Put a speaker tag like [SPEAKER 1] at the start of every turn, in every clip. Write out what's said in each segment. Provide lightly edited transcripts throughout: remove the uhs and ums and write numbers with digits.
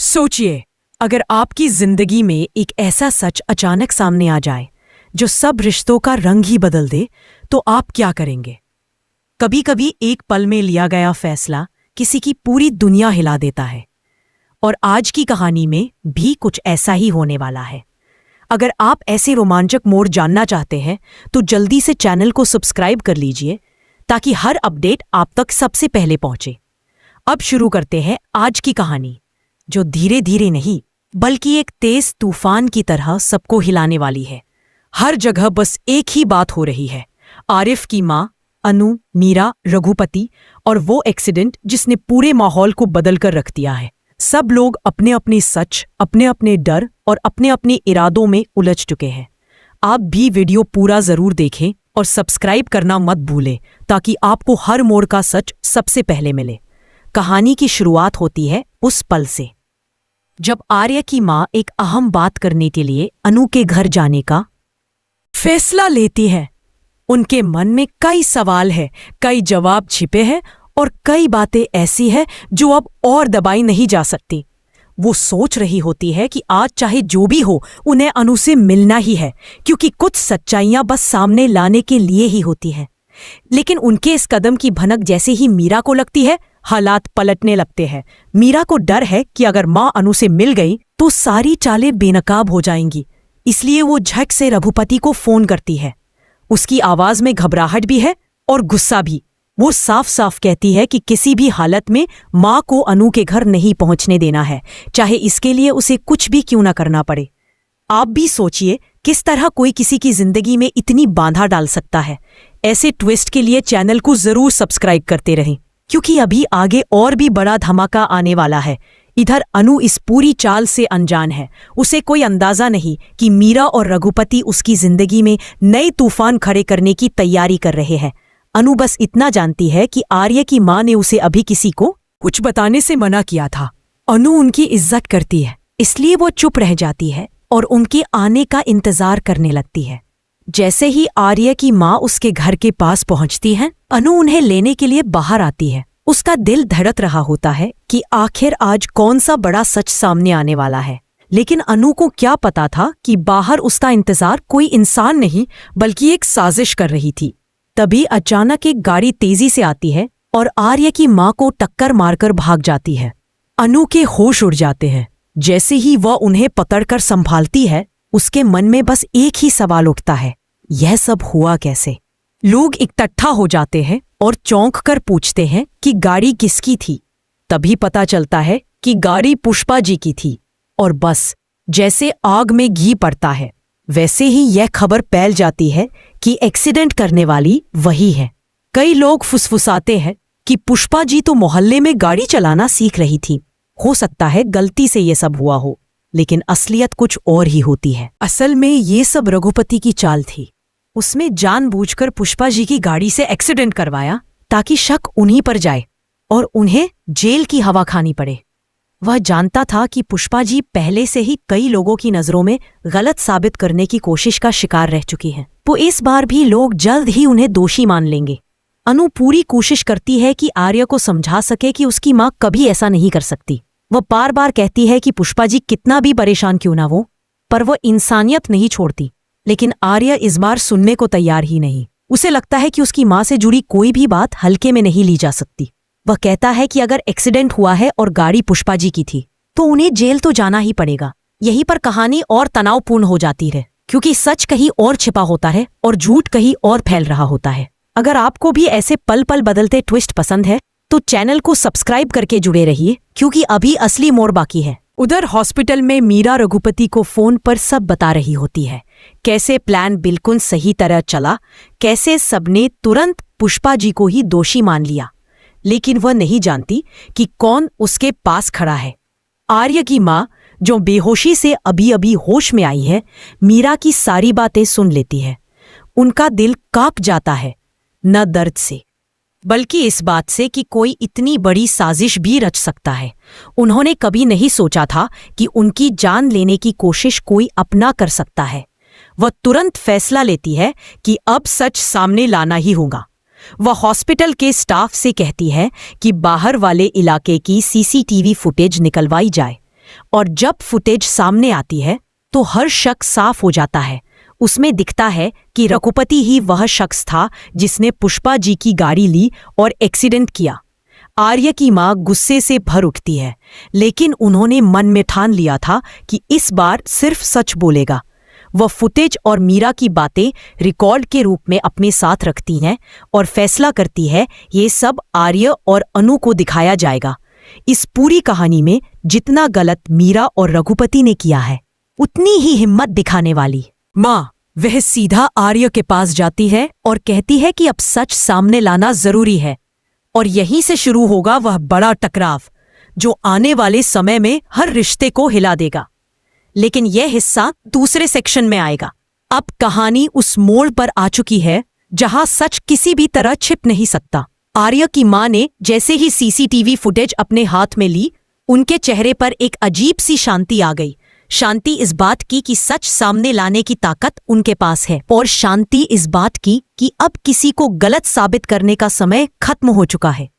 [SPEAKER 1] सोचिए, अगर आपकी जिंदगी में एक ऐसा सच अचानक सामने आ जाए जो सब रिश्तों का रंग ही बदल दे, तो आप क्या करेंगे? कभी कभी एक पल में लिया गया फैसला किसी की पूरी दुनिया हिला देता है। और आज की कहानी में भी कुछ ऐसा ही होने वाला है। अगर आप ऐसे रोमांचक मोड़ जानना चाहते हैं तो जल्दी से चैनल को सब्सक्राइब कर लीजिए ताकि हर अपडेट आप तक सबसे पहले पहुंचे। अब शुरू करते हैं आज की कहानी, जो धीरे धीरे नहीं बल्कि एक तेज तूफान की तरह सबको हिलाने वाली है। हर जगह बस एक ही बात हो रही है, आरिफ की माँ, अनु, मीरा, रघुपति और वो एक्सीडेंट जिसने पूरे माहौल को बदल कर रख दिया है। सब लोग अपने अपने सच, अपने अपने डर और अपने अपने इरादों में उलझ चुके हैं। आप भी वीडियो पूरा जरूर देखें और सब्सक्राइब करना मत भूलें ताकि आपको हर मोड़ का सच सबसे पहले मिले। कहानी की शुरुआत होती है उस पल से जब आर्य की माँ एक अहम बात करने के लिए अनु के घर जाने का फैसला लेती है। उनके मन में कई सवाल है, कई जवाब छिपे हैं और कई बातें ऐसी हैं जो अब और दबाई नहीं जा सकती। वो सोच रही होती है कि आज चाहे जो भी हो उन्हें अनु से मिलना ही है, क्योंकि कुछ सच्चाइयां बस सामने लाने के लिए ही होती है। लेकिन उनके इस कदम की भनक जैसे ही मीरा को लगती है, हालात पलटने लगते हैं। मीरा को डर है कि अगर माँ अनु से मिल गई तो सारी चालें बेनकाब हो जाएंगी, इसलिए वो झट से रघुपति को फोन करती है। उसकी आवाज में घबराहट भी है और गुस्सा भी। वो साफ साफ कहती है कि किसी भी हालत में माँ को अनु के घर नहीं पहुंचने देना है, चाहे इसके लिए उसे कुछ भी क्यों ना करना पड़े। आप भी सोचिए किस तरह कोई किसी की जिंदगी में इतनी बाधा डाल सकता है। ऐसे ट्विस्ट के लिए चैनल को जरूर सब्सक्राइब करते रहें, क्योंकि अभी आगे और भी बड़ा धमाका आने वाला है। इधर अनु इस पूरी चाल से अनजान है। उसे कोई अंदाजा नहीं कि मीरा और रघुपति उसकी जिंदगी में नए तूफान खड़े करने की तैयारी कर रहे हैं। अनु बस इतना जानती है कि आर्य की माँ ने उसे अभी किसी को कुछ बताने से मना किया था। अनु उनकी इज्जत करती है, इसलिए वो चुप रह जाती है और उनके आने का इंतजार करने लगती है। जैसे ही आर्य की माँ उसके घर के पास पहुंचती है, अनु उन्हें लेने के लिए बाहर आती है। उसका दिल धड़क रहा होता है कि आखिर आज कौन सा बड़ा सच सामने आने वाला है। लेकिन अनु को क्या पता था कि बाहर उसका इंतजार कोई इंसान नहीं बल्कि एक साजिश कर रही थी। तभी अचानक एक गाड़ी तेजी से आती है और आर्य की माँ को टक्कर मारकर भाग जाती है। अनु के होश उड़ जाते हैं। जैसे ही वह उन्हें पकड़कर संभालती है, उसके मन में बस एक ही सवाल उठता है, यह सब हुआ कैसे? लोग इकट्ठा हो जाते हैं और चौंक कर पूछते हैं कि गाड़ी किसकी थी। तभी पता चलता है कि गाड़ी पुष्पा जी की थी। और बस जैसे आग में घी पड़ता है, वैसे ही यह खबर फैल जाती है कि एक्सीडेंट करने वाली वही है। कई लोग फुसफुसाते हैं कि पुष्पा जी तो मोहल्ले में गाड़ी चलाना सीख रही थी, हो सकता है गलती से ये सब हुआ हो। लेकिन असलियत कुछ और ही होती है। असल में ये सब रघुपति की चाल थी। उसने जानबूझकर पुष्पा जी की गाड़ी से एक्सीडेंट करवाया ताकि शक उन्हीं पर जाए और उन्हें जेल की हवा खानी पड़े। वह जानता था कि पुष्पा जी पहले से ही कई लोगों की नजरों में गलत साबित करने की कोशिश का शिकार रह चुकी हैं, तो इस बार भी लोग जल्द ही उन्हें दोषी मान लेंगे। अनु पूरी कोशिश करती है कि आर्य को समझा सके कि उसकी माँ कभी ऐसा नहीं कर सकती। वह बार बार कहती है कि पुष्पा जी कितना भी परेशान क्यों ना हो, पर वह इंसानियत नहीं छोड़ती। लेकिन आर्य इस बार सुनने को तैयार ही नहीं। उसे लगता है कि उसकी माँ से जुड़ी कोई भी बात हल्के में नहीं ली जा सकती। वह कहता है कि अगर एक्सीडेंट हुआ है और गाड़ी पुष्पा जी की थी तो उन्हें जेल तो जाना ही पड़ेगा। यहीं पर कहानी और तनावपूर्ण हो जाती है, क्योंकि सच कहीं और छिपा होता है और झूठ कहीं और फैल रहा होता है। अगर आपको भी ऐसे पल पल बदलते ट्विस्ट पसंद है तो चैनल को सब्सक्राइब करके जुड़े रहिए, क्योंकि अभी असली मोड़ बाकी है। उधर हॉस्पिटल में मीरा रघुपति को फोन पर सब बता रही होती है, कैसे प्लान बिल्कुल सही तरह चला, कैसे सबने तुरंत पुष्पा जी को ही दोषी मान लिया। लेकिन वह नहीं जानती कि कौन उसके पास खड़ा है। आर्य की माँ, जो बेहोशी से अभी अभी होश में आई है, मीरा की सारी बातें सुन लेती है। उनका दिल कांप जाता है, न दर्द से बल्कि इस बात से कि कोई इतनी बड़ी साजिश भी रच सकता है। उन्होंने कभी नहीं सोचा था कि उनकी जान लेने की कोशिश कोई अपना कर सकता है। वह तुरंत फैसला लेती है कि अब सच सामने लाना ही होगा। वह हॉस्पिटल के स्टाफ से कहती है कि बाहर वाले इलाके की सीसीटीवी फुटेज निकलवाई जाए और जब फुटेज सामने आती है तो हर शक साफ हो जाता है। उसमें दिखता है कि रघुपति ही वह शख्स था जिसने पुष्पा जी की गाड़ी ली और एक्सीडेंट किया। आर्य की मां गुस्से से भर उठती है, लेकिन उन्होंने मन में ठान लिया था कि इस बार सिर्फ सच बोलेगा। वह फुटेज और मीरा की बातें रिकॉर्ड के रूप में अपने साथ रखती हैं और फैसला करती है ये सब आर्य और अनु को दिखाया जाएगा। इस पूरी कहानी में जितना गलत मीरा और रघुपति ने किया है, उतनी ही हिम्मत दिखाने वाली मां वह सीधा आर्य के पास जाती है और कहती है कि अब सच सामने लाना जरूरी है और यहीं से शुरू होगा वह बड़ा टकराव जो आने वाले समय में हर रिश्ते को हिला देगा। लेकिन यह हिस्सा दूसरे सेक्शन में आएगा। अब कहानी उस मोड़ पर आ चुकी है जहां सच किसी भी तरह छिप नहीं सकता। आर्य की मां ने जैसे ही सीसीटीवी फुटेज अपने हाथ में ली, उनके चेहरे पर एक अजीब सी शांति आ गई। शांति इस बात की कि सच सामने लाने की ताकत उनके पास है, और शांति इस बात की कि अब किसी को गलत साबित करने का समय खत्म हो चुका है।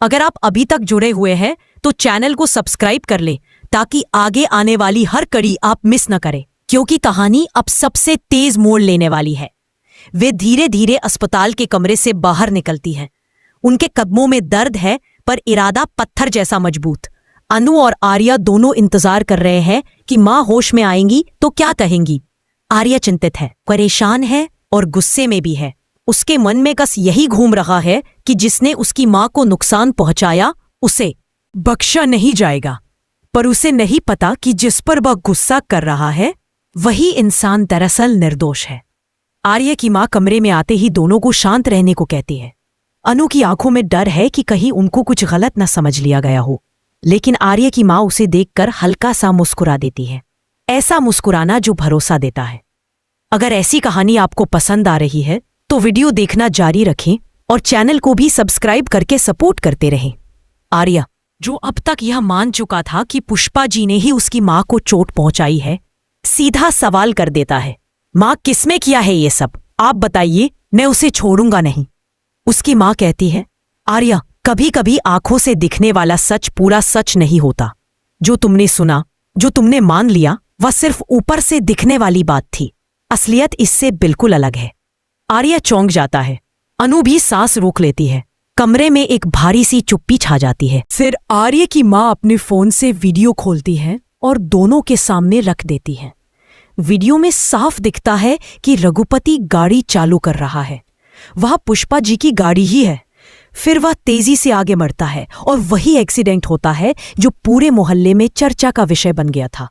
[SPEAKER 1] अगर आप अभी तक जुड़े हुए हैं तो चैनल को सब्सक्राइब कर ले ताकि आगे आने वाली हर कड़ी आप मिस न करें, क्योंकि कहानी अब सबसे तेज मोड़ लेने वाली है। वे धीरे धीरे अस्पताल के कमरे से बाहर निकलती हैं। उनके कदमों में दर्द है पर इरादा पत्थर जैसा मजबूत। अनु और आर्या दोनों इंतजार कर रहे हैं कि मां होश में आएंगी तो क्या कहेंगी। आर्या चिंतित है, परेशान है और गुस्से में भी है। उसके मन में बस यही घूम रहा है कि जिसने उसकी मां को नुकसान पहुंचाया उसे बख्शा नहीं जाएगा, पर उसे नहीं पता कि जिस पर वह गुस्सा कर रहा है वही इंसान दरअसल निर्दोष है। आर्य की मां कमरे में आते ही दोनों को शांत रहने को कहती है। अनु की आंखों में डर है कि कहीं उनको कुछ गलत न समझ लिया गया हो, लेकिन आर्य की मां उसे देखकर हल्का सा मुस्कुरा देती है, ऐसा मुस्कुराना जो भरोसा देता है। अगर ऐसी कहानी आपको पसंद आ रही है तो वीडियो देखना जारी रखें और चैनल को भी सब्सक्राइब करके सपोर्ट करते रहें। आर्य, जो अब तक यह मान चुका था कि पुष्पा जी ने ही उसकी मां को चोट पहुंचाई है, सीधा सवाल कर देता है, मां किसमें किया है ये सब? आप बताइए, मैं उसे छोड़ूंगा नहीं। उसकी मां कहती है, आर्य, कभी कभी आंखों से दिखने वाला सच पूरा सच नहीं होता। जो तुमने सुना, जो तुमने मान लिया, वह सिर्फ ऊपर से दिखने वाली बात थी। असलियत इससे बिल्कुल अलग है। आर्य चौंक जाता है। अनु भी सांस रोक लेती है। कमरे में एक भारी सी चुप्पी छा जाती है। फिर आर्य की मां अपने फोन से वीडियो खोलती है और दोनों के सामने रख देती है। वीडियो में साफ दिखता है कि रघुपति गाड़ी चालू कर रहा है। वह पुष्पा जी की गाड़ी ही है। फिर वह तेजी से आगे बढ़ता है और वही एक्सीडेंट होता है जो पूरे मोहल्ले में चर्चा का विषय बन गया था।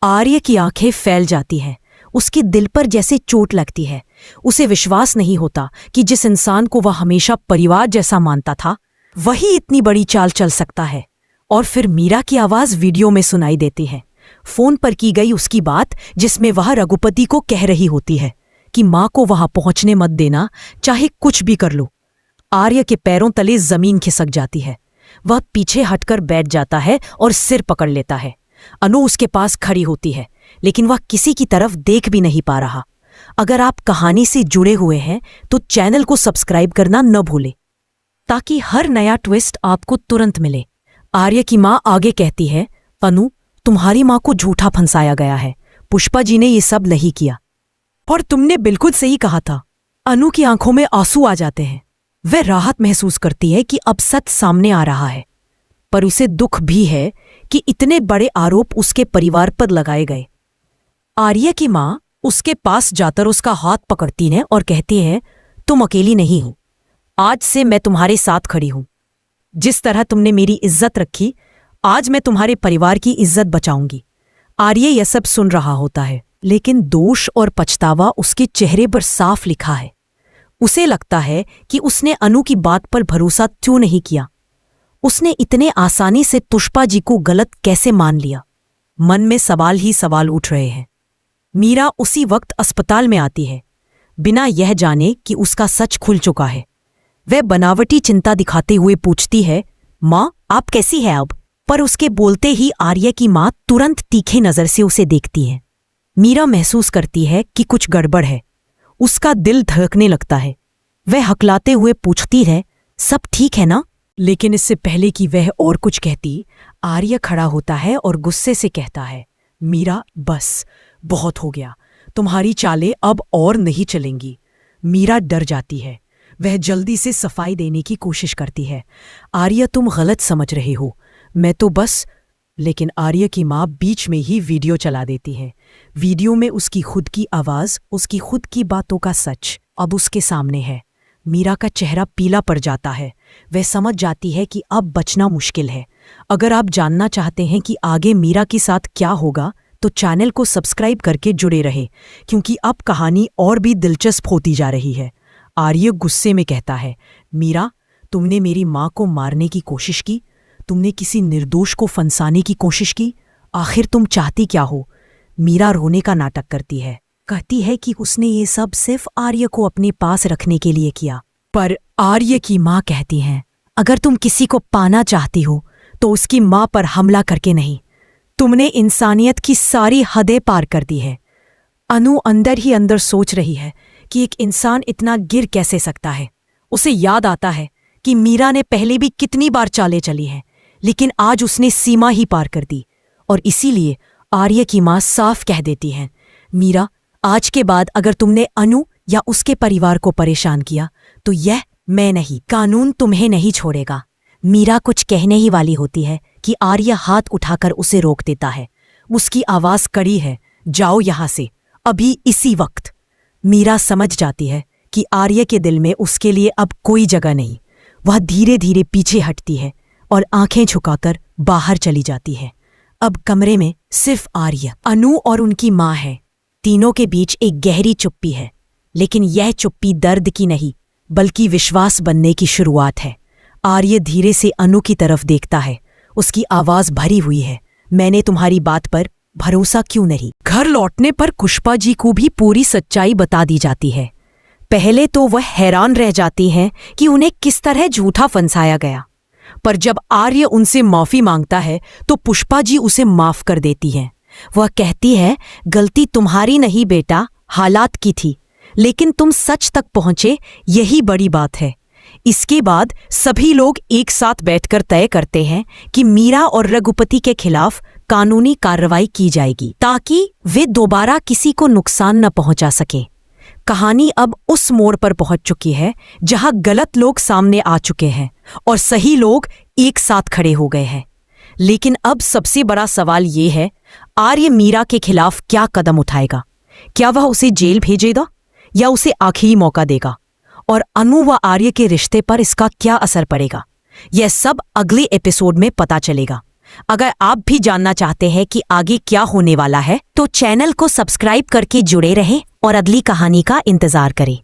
[SPEAKER 1] आर्य की आंखें फैल जाती हैं। उसके दिल पर जैसे चोट लगती है। उसे विश्वास नहीं होता कि जिस इंसान को वह हमेशा परिवार जैसा मानता था, वही इतनी बड़ी चाल चल सकता है। और फिर मीरा की आवाज वीडियो में सुनाई देती है। फोन पर की गई उसकी बात, जिसमें वह रघुपति को कह रही होती है कि मां को वहां पहुंचने मत देना, चाहे कुछ भी कर लो। आर्य के पैरों तले जमीन खिसक जाती है। वह पीछे हटकर बैठ जाता है और सिर पकड़ लेता है। अनु उसके पास खड़ी होती है, लेकिन वह किसी की तरफ देख भी नहीं पा रहा। अगर आप कहानी से जुड़े हुए हैं तो चैनल को सब्सक्राइब करना न भूलें, ताकि हर नया ट्विस्ट आपको तुरंत मिले। आर्य की मां आगे कहती है, अनु, तुम्हारी मां को झूठा फंसाया गया है। पुष्पा जी ने ये सब नहीं किया। और तुमने बिल्कुल सही कहा था। अनु की आंखों में आंसू आ जाते हैं। वह राहत महसूस करती है कि अब सच सामने आ रहा है, पर उसे दुख भी है कि इतने बड़े आरोप उसके परिवार पर लगाए गए। आर्य की मां उसके पास जाकर उसका हाथ पकड़ती है और कहती है, तुम अकेली नहीं हो। आज से मैं तुम्हारे साथ खड़ी हूं। जिस तरह तुमने मेरी इज्जत रखी, आज मैं तुम्हारे परिवार की इज्जत बचाऊंगी। आर्य यह सब सुन रहा होता है, लेकिन दोष और पछतावा उसके चेहरे पर साफ लिखा है। उसे लगता है कि उसने अनु की बात पर भरोसा क्यों नहीं किया। उसने इतने आसानी से पुष्पा जी को गलत कैसे मान लिया। मन में सवाल ही सवाल उठ रहे हैं। मीरा उसी वक्त अस्पताल में आती है, बिना यह जाने कि उसका सच खुल चुका है। वह बनावटी चिंता दिखाते हुए पूछती है, मां, आप कैसी है अब? पर उसके बोलते ही आर्य की मां तुरंत तीखे नजर से उसे देखती है। मीरा महसूस करती है कि कुछ गड़बड़ है। उसका दिल धड़कने लगता है। वह हकलाते हुए पूछती है, सब ठीक है ना? लेकिन इससे पहले कि वह और कुछ कहती, आर्य खड़ा होता है और गुस्से से कहता है, मीरा बस, बहुत हो गया, तुम्हारी चालें अब और नहीं चलेंगी। मीरा डर जाती है। वह जल्दी से सफाई देने की कोशिश करती है। आर्य, तुम गलत समझ रहे हो, मैं तो बस। लेकिन आर्य की माँ बीच में ही वीडियो चला देती है। वीडियो में उसकी खुद की आवाज़, उसकी खुद की बातों का सच अब उसके सामने है। मीरा का चेहरा पीला पड़ जाता है। वह समझ जाती है कि अब बचना मुश्किल है। अगर आप जानना चाहते हैं कि आगे मीरा के साथ क्या होगा तो चैनल को सब्सक्राइब करके जुड़े रहे, क्योंकि अब कहानी और भी दिलचस्प होती जा रही है। आर्य गुस्से में कहता है, मीरा, तुमने मेरी माँ को मारने की कोशिश की, तुमने किसी निर्दोष को फंसाने की कोशिश की। आखिर तुम चाहती क्या हो? मीरा रोने का नाटक करती है, कहती है कि उसने ये सब सिर्फ आर्य को अपने पास रखने के लिए किया। पर आर्य की माँ कहती हैं, अगर तुम किसी को पाना चाहती हो तो उसकी माँ पर हमला करके नहीं। तुमने इंसानियत की सारी हदें पार कर दी है। अनु अंदर ही अंदर सोच रही है कि एक इंसान इतना गिर कैसे सकता है। उसे याद आता है कि मीरा ने पहले भी कितनी बार चालें चली हैं, लेकिन आज उसने सीमा ही पार कर दी। और इसीलिए आर्य की माँ साफ कह देती हैं, मीरा, आज के बाद अगर तुमने अनु या उसके परिवार को परेशान किया तो यह मैं नहीं, कानून तुम्हें नहीं छोड़ेगा। मीरा कुछ कहने ही वाली होती है कि आर्य हाथ उठाकर उसे रोक देता है। उसकी आवाज़ कड़ी है, जाओ यहां से, अभी इसी वक्त। मीरा समझ जाती है कि आर्य के दिल में उसके लिए अब कोई जगह नहीं। वह धीरे धीरे पीछे हटती है और आंखें झुकाकर बाहर चली जाती है। अब कमरे में सिर्फ आर्य, अनु और उनकी माँ है। तीनों के बीच एक गहरी चुप्पी है, लेकिन यह चुप्पी दर्द की नहीं बल्कि विश्वास बनने की शुरुआत है। आर्य धीरे से अनु की तरफ देखता है। उसकी आवाज भरी हुई है, मैंने तुम्हारी बात पर भरोसा क्यों नहीं? घर लौटने पर पुष्पा जी को भी पूरी सच्चाई बता दी जाती है। पहले तो वह हैरान रह जाती हैं कि उन्हें किस तरह झूठा फंसाया गया, पर जब आर्य उनसे माफी मांगता है तो पुष्पा जी उसे माफ कर देती हैं। वह कहती है, गलती तुम्हारी नहीं बेटा, हालात की थी, लेकिन तुम सच तक पहुंचे, यही बड़ी बात है। इसके बाद सभी लोग एक साथ बैठकर तय करते हैं कि मीरा और रघुपति के खिलाफ कानूनी कार्रवाई की जाएगी ताकि वे दोबारा किसी को नुकसान न पहुंचा सके। कहानी अब उस मोड़ पर पहुंच चुकी है जहां गलत लोग सामने आ चुके हैं और सही लोग एक साथ खड़े हो गए हैं। लेकिन अब सबसे बड़ा सवाल ये है, आर्य मीरा के खिलाफ क्या कदम उठाएगा? क्या वह उसे जेल भेजेगा या उसे आखिरी मौका देगा? और अनु व आर्य के रिश्ते पर इसका क्या असर पड़ेगा? यह सब अगले एपिसोड में पता चलेगा। अगर आप भी जानना चाहते हैं कि आगे क्या होने वाला है तो चैनल को सब्सक्राइब करके जुड़े रहें और अगली कहानी का इंतजार करें।